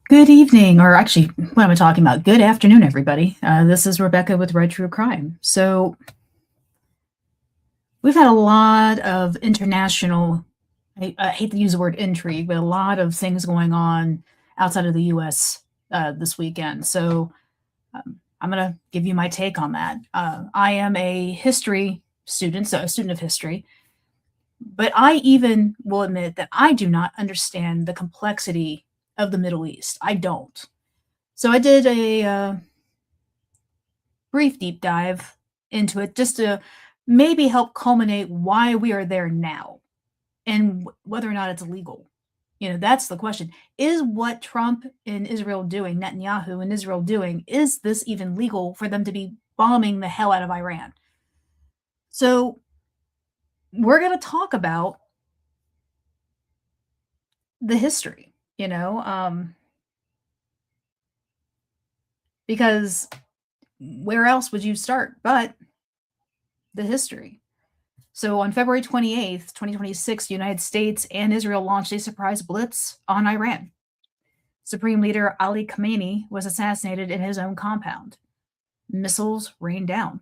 Good evening, or actually, what am I talking about? Good afternoon, everybody. This is Rebecca with Red True Crime. So, we've had a lot of international, I hate to use the word intrigue, but a lot of things going on outside of the US this weekend. So, I'm going to give you my take on that. I am a history student, so a student of history, but I even will admit that I do not understand the complexity of the Middle East. I don't. So I did a brief deep dive into it just to maybe help culminate why we are there now and whether or not it's legal. That's the question. Is what Trump and Israel doing, Netanyahu and Israel doing, is this even legal for them to be bombing the hell out of Iran? So we're going to talk about the history, because where else would you start but the history? So on February 28th, 2026, the United States and Israel launched a surprise blitz on Iran. Supreme Leader Ali Khamenei was assassinated in his own compound. Missiles rained down.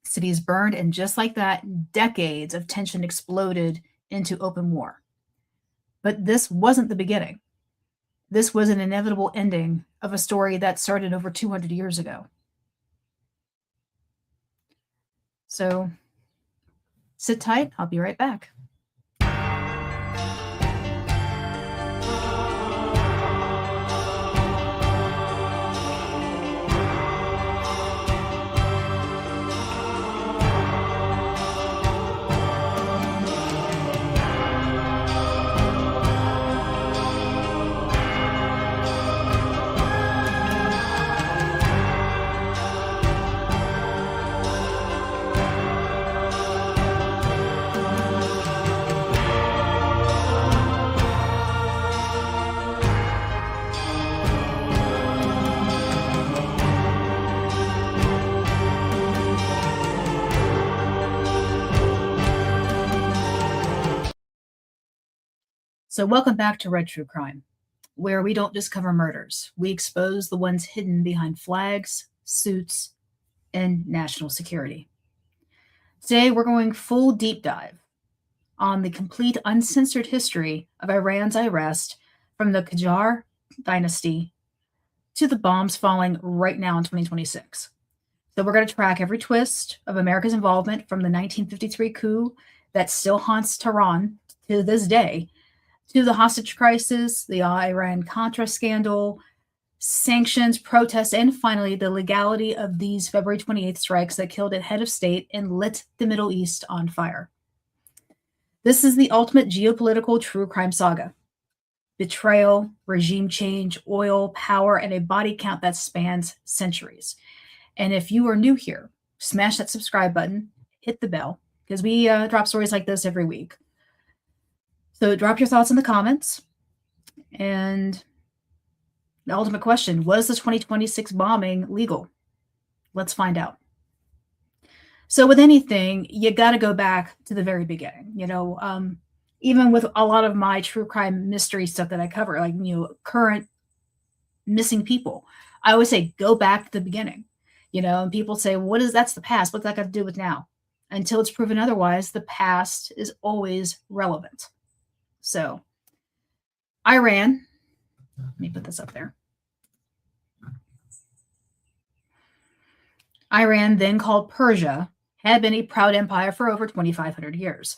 Cities burned, and just like that, decades of tension exploded into open war. But this wasn't the beginning. This was an inevitable ending of a story that started over 200 years ago. So sit tight. I'll be right back. So welcome back to Red True Crime, where we don't just cover murders. We expose the ones hidden behind flags, suits, and national security. Today, we're going full deep dive on the complete uncensored history of Iran's unrest from the Qajar dynasty to the bombs falling right now in 2026. So we're going to track every twist of America's involvement from the 1953 coup that still haunts Tehran to this day, to the hostage crisis, the Iran-Contra scandal, sanctions, protests, and finally the legality of these February 28th strikes that killed a head of state and lit the Middle East on fire. This is the ultimate geopolitical true crime saga. Betrayal, regime change, oil, power, and a body count that spans centuries. And if you are new here, smash that subscribe button, hit the bell, because we drop stories like this every week. So drop your thoughts in the comments. And the ultimate question, was the 2026 bombing legal? Let's find out. So with anything, you got to go back to the very beginning. Even with a lot of my true crime mystery stuff that I cover, like, current missing people, I always say, go back to the beginning. And people say, that's the past. What's that got to do with now? Until it's proven otherwise, the past is always relevant. So Iran, let me put this up there. Iran, then called Persia, had been a proud empire for over 2,500 years.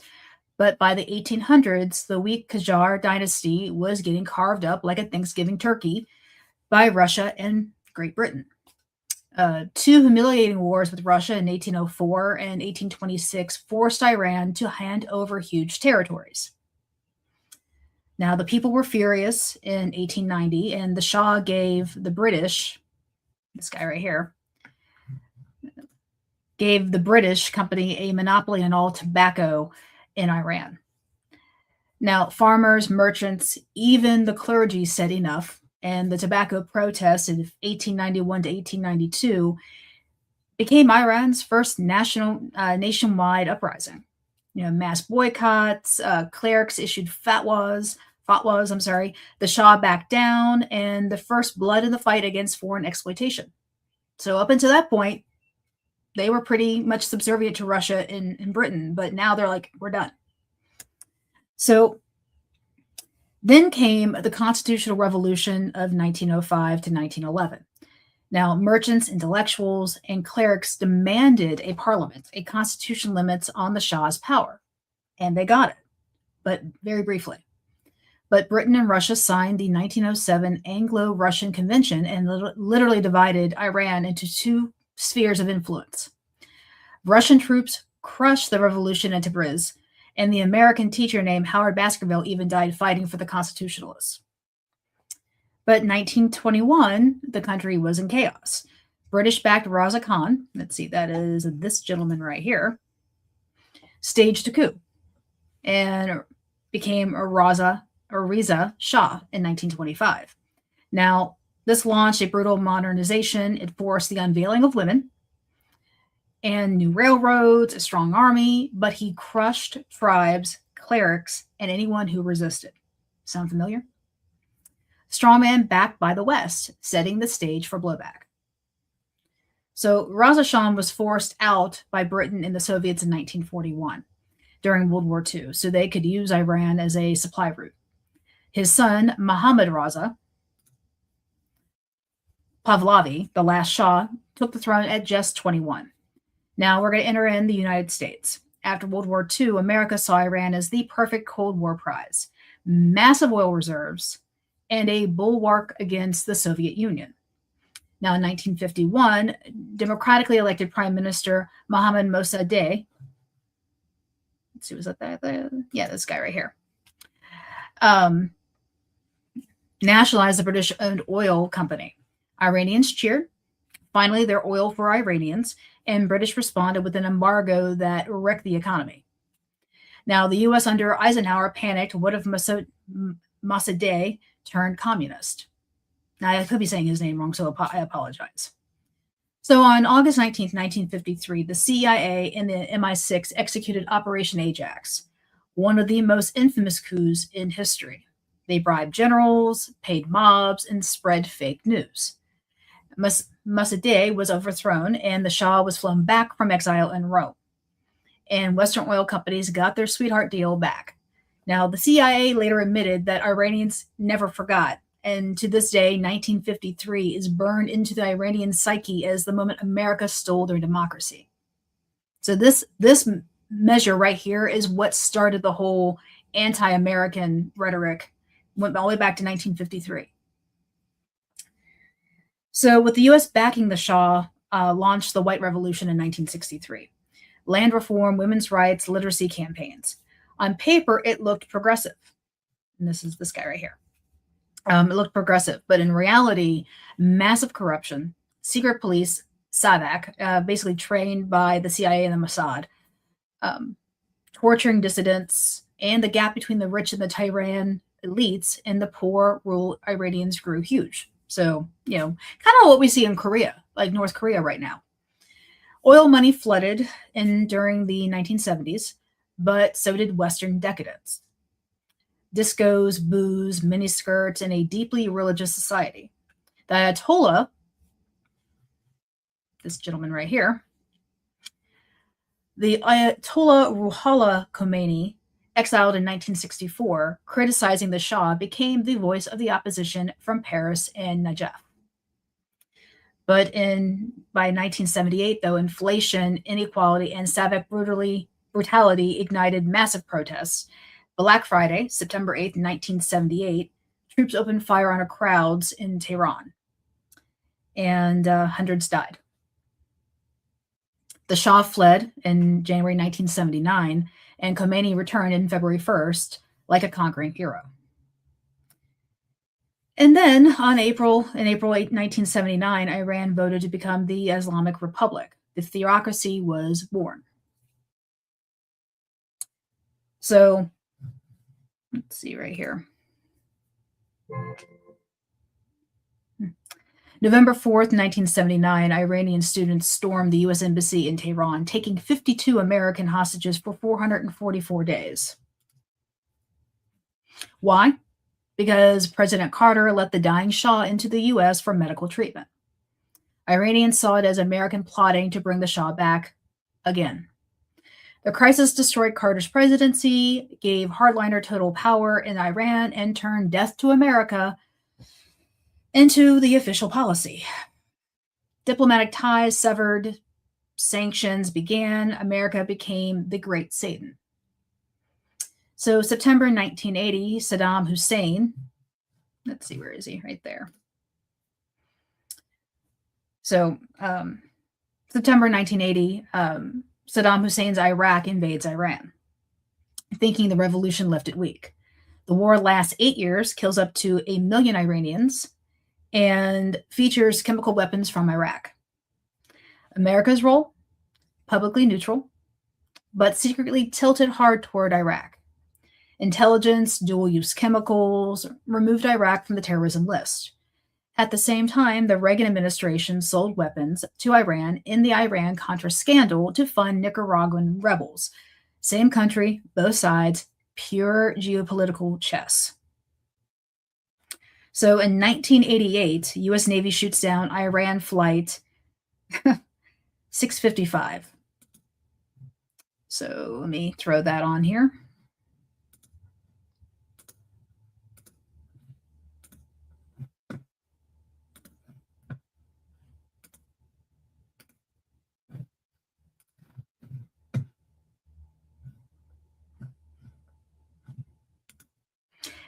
But by the 1800s, the weak Qajar dynasty was getting carved up like a Thanksgiving turkey by Russia and Great Britain. Two humiliating wars with Russia in 1804 and 1826 forced Iran to hand over huge territories. Now, the people were furious in 1890, and the Shah gave the British, this guy right here, gave the British company a monopoly on all tobacco in Iran. Now, farmers, merchants, even the clergy said enough, and the tobacco protests in 1891 to 1892 became Iran's first nationwide uprising. Mass boycotts, clerics issued fatwas, fatwas, I'm sorry, the Shah backed down, and the first blood in the fight against foreign exploitation. So up until that point, they were pretty much subservient to Russia in Britain, but now they're like, we're done. So then came the Constitutional Revolution of 1905 to 1911. Now, merchants, intellectuals, and clerics demanded a parliament, a constitution limits on the Shah's power, and they got it, but very briefly. But Britain and Russia signed the 1907 Anglo-Russian Convention and literally divided Iran into two spheres of influence. Russian troops crushed the revolution in Tabriz, and the American teacher named Howard Baskerville even died fighting for the Constitutionalists. But in 1921, the country was in chaos. British-backed Raza Khan, let's see, that is this gentleman right here, staged a coup and became a Reza Shah in 1925. Now, this launched a brutal modernization. It forced the unveiling of women and new railroads, a strong army, but he crushed tribes, clerics, and anyone who resisted. Sound familiar? Strongman backed by the West, setting the stage for blowback. So Raza Shah was forced out by Britain and the Soviets in 1941 during World War II, so they could use Iran as a supply route. His son, Mohammad Raza Pahlavi, the last Shah, took the throne at just 21. Now we're going to enter in the United States. After World War II, America saw Iran as the perfect Cold War prize, massive oil reserves, and a bulwark against the Soviet Union. Now, in 1951, democratically elected Prime Minister Mohammad Mossadegh, let's see, was that? Yeah, this guy right here, nationalized the British-owned oil company. Iranians cheered. Finally, their oil for Iranians, and British responded with an embargo that wrecked the economy. Now, the U.S. under Eisenhower panicked. What if Mossadegh turned communist? Now, I could be saying his name wrong, so I apologize. So on August 19, 1953, the CIA and the MI6 executed Operation Ajax, one of the most infamous coups in history. They bribed generals, paid mobs, and spread fake news. Mossadegh was overthrown, and the Shah was flown back from exile in Rome. And Western oil companies got their sweetheart deal back. Now, the CIA later admitted that Iranians never forgot, and to this day, 1953 is burned into the Iranian psyche as the moment America stole their democracy. So this measure right here is what started the whole anti-American rhetoric, went all the way back to 1953. So with the U.S. backing the Shah, launched the White Revolution in 1963. Land reform, women's rights, literacy campaigns. On paper, it looked progressive. And this is this guy right here. It looked progressive, but in reality, massive corruption, secret police, SAVAK, basically trained by the CIA and the Mossad, torturing dissidents, and the gap between the rich and the Tehran elites and the poor rural Iranians grew huge. So, kind of what we see in Korea, like North Korea right now. Oil money flooded in during the 1970s, but so did Western decadence. Discos, booze, miniskirts, and a deeply religious society. The Ayatollah, this gentleman right here, the Ayatollah Ruhollah Khomeini, exiled in 1964, criticizing the Shah, became the voice of the opposition from Paris and Najaf. But by 1978, though, inflation, inequality, and SAVAK brutality ignited massive protests. Black Friday, September 8th, 1978, troops opened fire on crowds in Tehran, and hundreds died. The Shah fled in January 1979, and Khomeini returned in February 1st like a conquering hero. And then in April 8, 1979, Iran voted to become the Islamic Republic. The theocracy was born. So, let's see right here. November 4th, 1979, Iranian students stormed the U.S. Embassy in Tehran, taking 52 American hostages for 444 days. Why? because President Carter let the dying Shah into the US for medical treatment. Iranians saw it as American plotting to bring the Shah back again. The crisis destroyed Carter's presidency, gave hardliner total power in Iran, and turned death to America into the official policy. Diplomatic ties severed, sanctions began, America became the Great Satan. So September 1980, Saddam Hussein, let's see, where is he? Right there. So September 1980, Saddam Hussein's Iraq invades Iran, thinking the revolution left it weak. The war lasts 8 years, kills up to 1 million Iranians, and features chemical weapons from Iraq. America's role? Publicly neutral, but secretly tilted hard toward Iraq. Intelligence, dual-use chemicals, removed Iraq from the terrorism list. At the same time, the Reagan administration sold weapons to Iran in the Iran-Contra scandal to fund Nicaraguan rebels. Same country, both sides, pure geopolitical chess. So in 1988, U.S. Navy shoots down Iran flight 655. So let me throw that on here.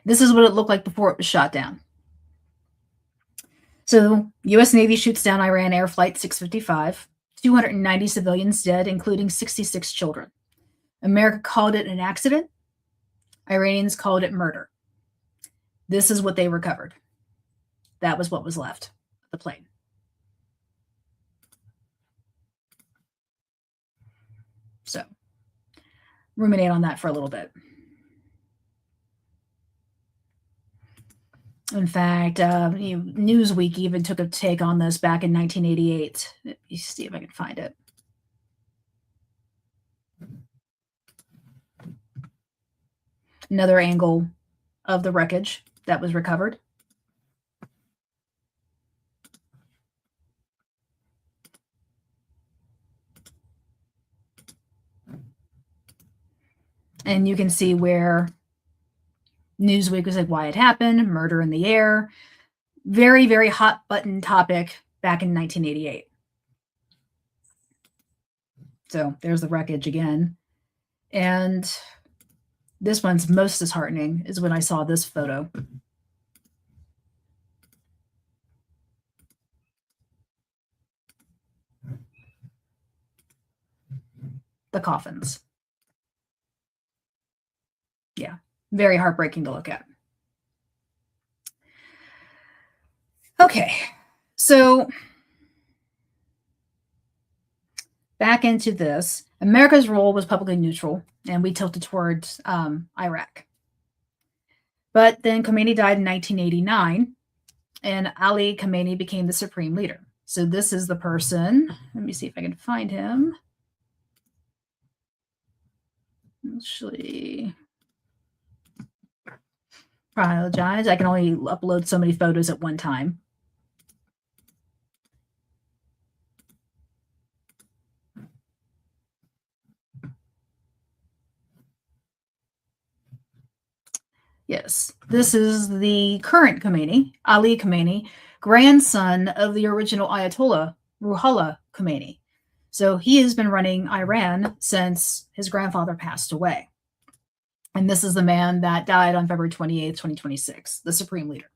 This is what it looked like before it was shot down. So U.S. Navy shoots down Iran Air Flight 655, 290 civilians dead, including 66 children. America called it an accident. Iranians called it murder. This is what they recovered. That was what was left of the plane. So ruminate on that for a little bit. In fact, Newsweek even took a take on this back in 1988. Let me see if I can find it. Another angle of the wreckage that was recovered. And you can see where Newsweek was like, why it happened, murder in the air. Very, very hot button topic back in 1988. So there's the wreckage again. And this one's most disheartening is when I saw this photo. The coffins. Yeah, very heartbreaking to look at. Okay, so back into this. America's role was publicly neutral, and we tilted towards Iraq. But then Khomeini died in 1989, and Ali Khamenei became the supreme leader. So this is the person. Let me see if I can find him. Actually, apologize. I can only upload so many photos at one time. Yes, this is the current Khomeini, Ali Khamenei, grandson of the original Ayatollah, Ruhollah Khomeini. So he has been running Iran since his grandfather passed away. And this is the man that died on February 28th, 2026, the supreme leader.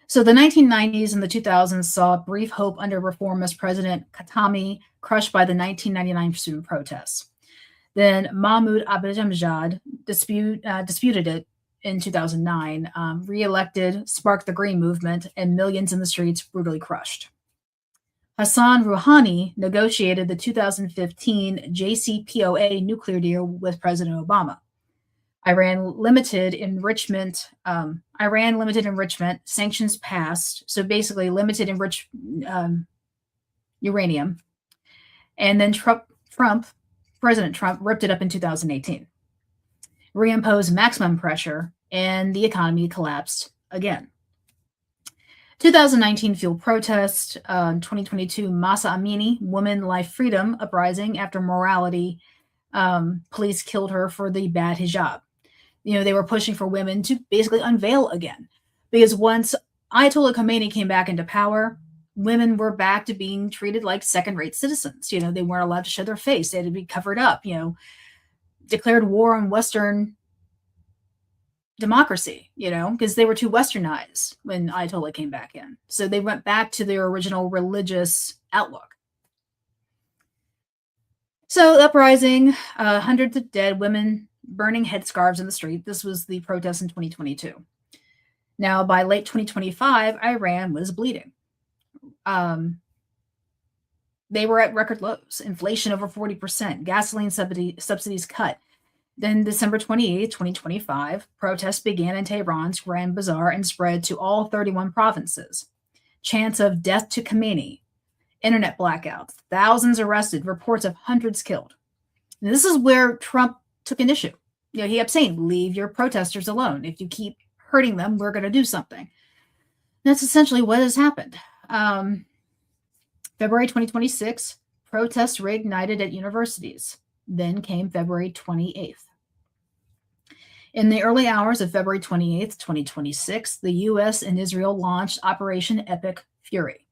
So the 1990s and the 2000s saw brief hope under reformist President Khatami, crushed by the 1999 student protests. Then Mahmoud Ahmadinejad disputed it in 2009, re-elected, sparked the Green Movement, and millions in the streets brutally crushed. Hassan Rouhani negotiated the 2015 JCPOA nuclear deal with President Obama. Iran limited enrichment, sanctions passed, so basically limited enriched uranium. And then President Trump ripped it up in 2018. reimposed maximum pressure, and the economy collapsed again. 2019 fueled protest, 2022 Masa Amini Women Life Freedom uprising after morality police killed her for the bad hijab. They were pushing for women to basically unveil again, because once Ayatollah Khomeini came back into power, women were back to being treated like second-rate citizens. They weren't allowed to show their face; they had to be covered up. Declared war on Western democracy, because they were too westernized when Ayatollah came back in. So they went back to their original religious outlook. So the uprising, hundreds of dead, women burning headscarves in the street. This was the protest in 2022. Now, by late 2025, Iran was bleeding. They were at record lows. Inflation over 40%. Gasoline subsidies cut. Then December 28, 2025, protests began in Tehran's Grand Bazaar and spread to all 31 provinces. Chants of death to Khomeini, internet blackouts, thousands arrested, reports of hundreds killed. And this is where Trump took an issue. He kept saying, leave your protesters alone. If you keep hurting them, we're going to do something. And that's essentially what has happened. February 2026, protests reignited at universities. Then came February 28th. In the early hours of February 28th, 2026, the U.S. and Israel launched Operation Epic Fury.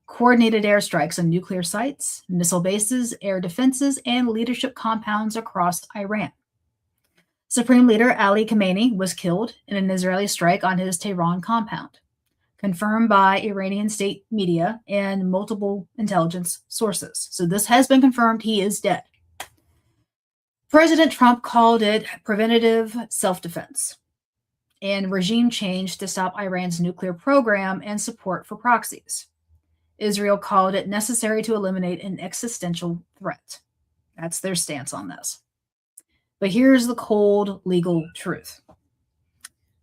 Coordinated airstrikes on nuclear sites, missile bases, air defenses, and leadership compounds across Iran. Supreme Leader Ali Khamenei was killed in an Israeli strike on his Tehran compound, confirmed by Iranian state media and multiple intelligence sources. So this has been confirmed. He is dead. President Trump called it preventative self-defense and regime change to stop Iran's nuclear program and support for proxies. Israel called it necessary to eliminate an existential threat. That's their stance on this. But here's the cold legal truth.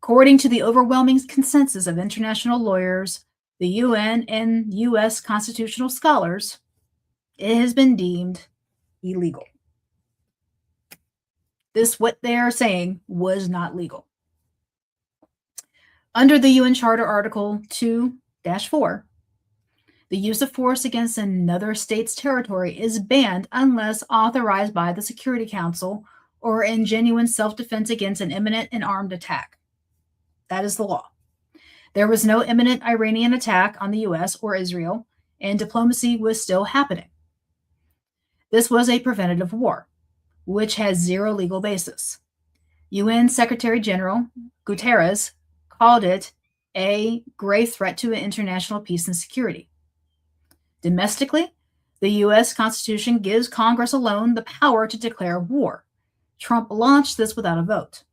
According to the overwhelming consensus of international lawyers, the UN, and U.S. constitutional scholars, it has been deemed illegal. What they are saying was not legal. Under the UN Charter Article 2-4, the use of force against another state's territory is banned unless authorized by the Security Council or in genuine self-defense against an imminent and armed attack. That is the law. There was no imminent Iranian attack on the U.S. or Israel, and diplomacy was still happening. This was a preventative war, which has zero legal basis. UN Secretary General Guterres called it a grave threat to international peace and security. Domestically, the U.S. Constitution gives Congress alone the power to declare war. Trump launched this without a vote,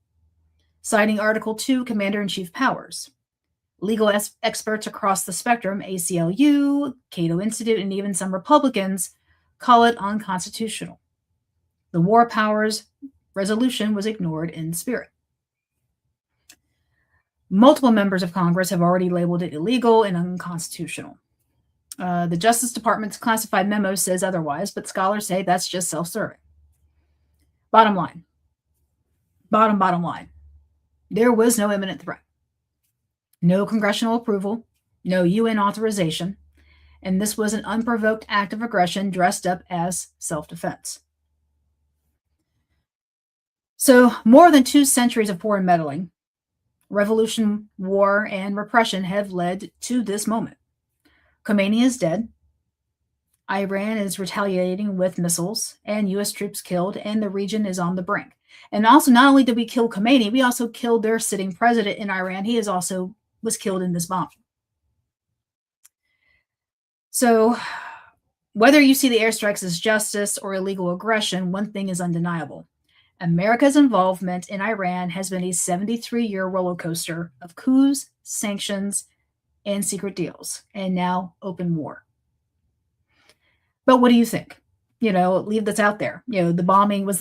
citing Article 2 Commander-in-Chief powers. Legal experts across the spectrum, ACLU, Cato Institute, and even some Republicans, call it unconstitutional. The War Powers resolution was ignored in spirit. Multiple members of Congress have already labeled it illegal and unconstitutional. The Justice Department's classified memo says otherwise, but scholars say that's just self-serving. Bottom line. Bottom line. There was no imminent threat. No congressional approval, no UN authorization, and this was an unprovoked act of aggression dressed up as self-defense. So, more than 2 centuries of foreign meddling, revolution, war, and repression have led to this moment. Khomeini is dead. Iran is retaliating with missiles and U.S. troops killed, and the region is on the brink. And also, not only did we kill Khomeini, we also killed their sitting president in Iran. He was killed in this bombing. So, whether you see the airstrikes as justice or illegal aggression, one thing is undeniable. America's involvement in Iran has been a 73-year roller coaster of coups, sanctions, and secret deals, and now open war. But what do you think? Leave this out there. Was the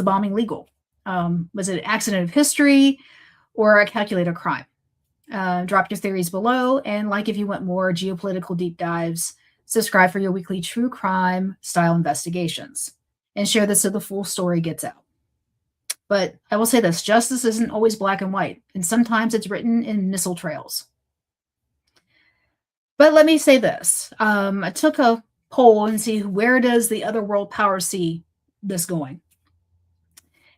bombing legal? Was it an accident of history or a calculated crime? Drop your theories below, and if you want more geopolitical deep dives, subscribe for your weekly true crime style investigations, and share this so the full story gets out. But I will say this, justice isn't always black and white, and sometimes it's written in missile trails. But let me say this. I took a poll and see where does the other world powers see this going.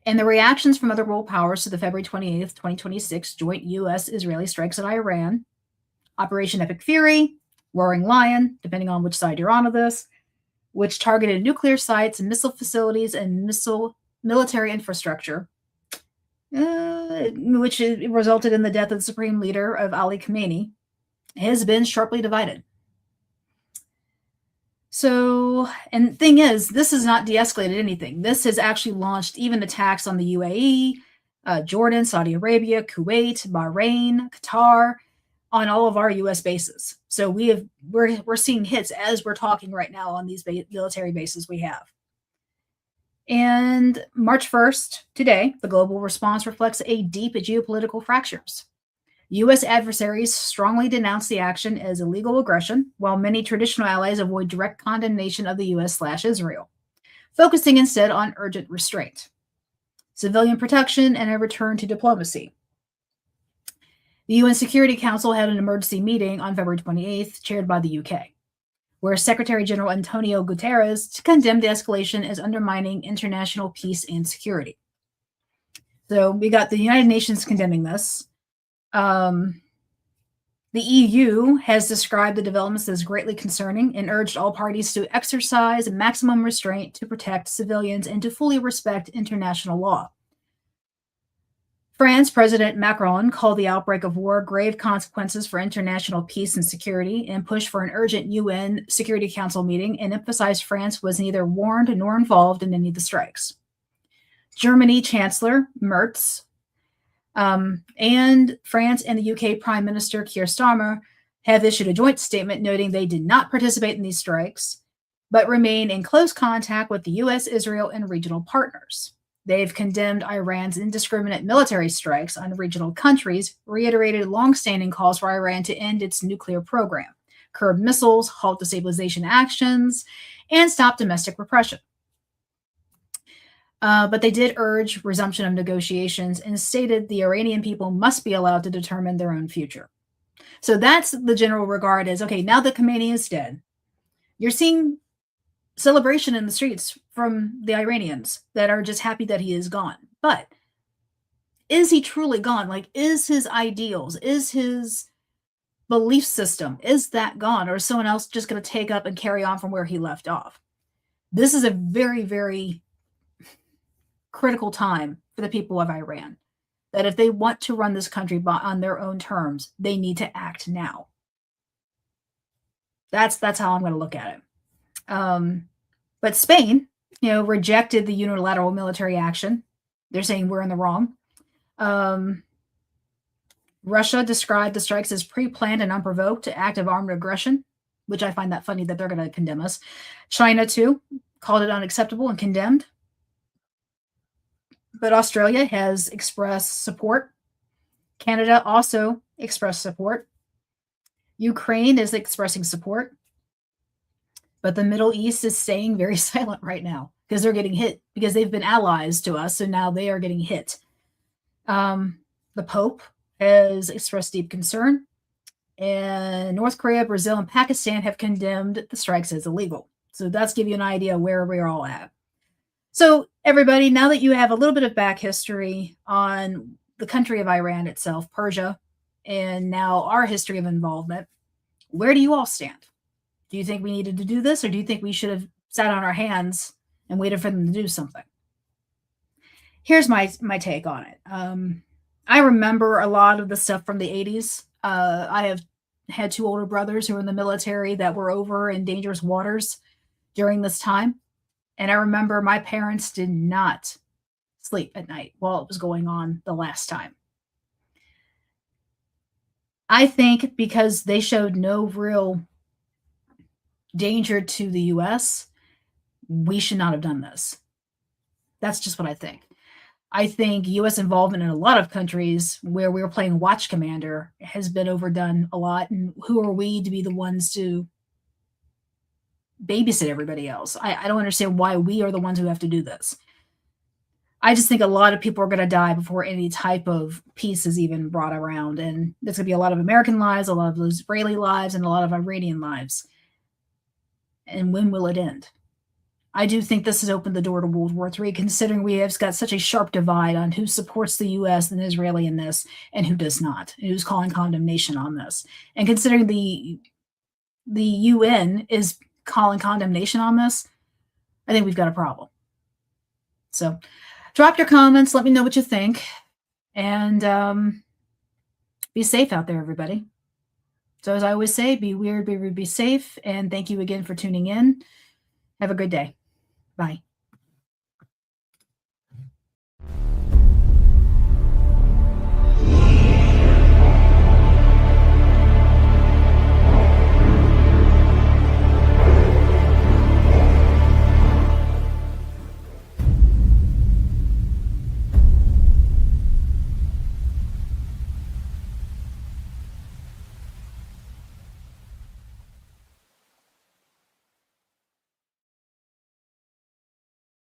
And the reactions from other world powers to the February 28th, 2026 joint U.S.-Israeli strikes at Iran, Operation Epic Fury, Roaring Lion, depending on which side you're on of this, which targeted nuclear sites, missile facilities, and military infrastructure, which resulted in the death of the supreme leader of Ali Khamenei, has been sharply divided. So, and the thing is, this has not de-escalated anything. This has actually launched even attacks on the UAE, Jordan, Saudi Arabia, Kuwait, Bahrain, Qatar, on all of our U.S. bases. So we're seeing hits as we're talking right now on these military bases we have. And March 1st, today, the global response reflects a deep geopolitical fractures. U.S. adversaries strongly denounce the action as illegal aggression, while many traditional allies avoid direct condemnation of the U.S./Israel, focusing instead on urgent restraint, civilian protection, and a return to diplomacy. The UN Security Council had an emergency meeting on February 28th, chaired by the UK, where Secretary General Antonio Guterres condemned the escalation as undermining international peace and security. So we got the United Nations condemning this. The EU has described the developments as greatly concerning and urged all parties to exercise maximum restraint to protect civilians and to fully respect international law. France President Macron called the outbreak of war grave consequences for international peace and security and pushed for an urgent UN Security Council meeting and emphasized France was neither warned nor involved in any of the strikes. Germany Chancellor Merz and France and the UK Prime Minister Keir Starmer have issued a joint statement noting they did not participate in these strikes, but remain in close contact with the US, Israel, and regional partners. They've condemned Iran's indiscriminate military strikes on regional countries, reiterated longstanding calls for Iran to end its nuclear program, curb missiles, halt destabilization actions, and stop domestic repression. But they did urge resumption of negotiations and stated the Iranian people must be allowed to determine their own future. So that's the general regard as, okay, now that Khamenei is dead, you're seeing celebration in the streets from the Iranians that are just happy that he is gone. But is he truly gone? Like, is his ideals, is his belief system, is that gone? Or is someone else just going to take up and carry on from where he left off? This is a very, very critical time for the people of Iran, that if they want to run this country on their own terms, they need to act now. That's how I'm going to look at it. But Spain, rejected the unilateral military action. They're saying we're in the wrong. Russia described the strikes as pre-planned and unprovoked act of armed aggression, which I find that funny that they're going to condemn us. China, too, called it unacceptable and condemned. But Australia has expressed support. Canada also expressed support. Ukraine is expressing support. But the Middle East is staying very silent right now because they're getting hit, because they've been allies to us, so now they are getting hit. The Pope has expressed deep concern, and North Korea, Brazil, and Pakistan have condemned the strikes as illegal. So that's give you an idea where we're all at. So everybody, now that you have a little bit of back history on the country of Iran itself, Persia, and now our history of involvement, where do you all stand? Do you think we needed to do this, or do you think we should have sat on our hands and waited for them to do something? Here's my take on it. I remember a lot of the stuff from the 80s. I have had two older brothers who were in the military that were over in dangerous waters during this time. And I remember my parents did not sleep at night while it was going on the last time. I think because they showed no real danger to the U.S., we should not have done this. That's just what I think. I think U.S. involvement in a lot of countries where we were playing watch commander has been overdone a lot. And who are we to be the ones to babysit everybody else? I don't understand why we are the ones who have to do this. I just think a lot of people are going to die before any type of peace is even brought around. And there's going to be a lot of American lives, a lot of Israeli lives, and a lot of Iranian lives. And when will it end? I do think this has opened the door to World War III, considering we have got such a sharp divide on who supports the U.S. and Israeli in this and who does not, and who's calling condemnation on this. And considering the UN is calling condemnation on this, I think we've got a problem. So drop your comments. Let me know what you think. And be safe out there, everybody. So as I always say, be weird, be rude, be safe. And thank you again for tuning in. Have a good day. Bye.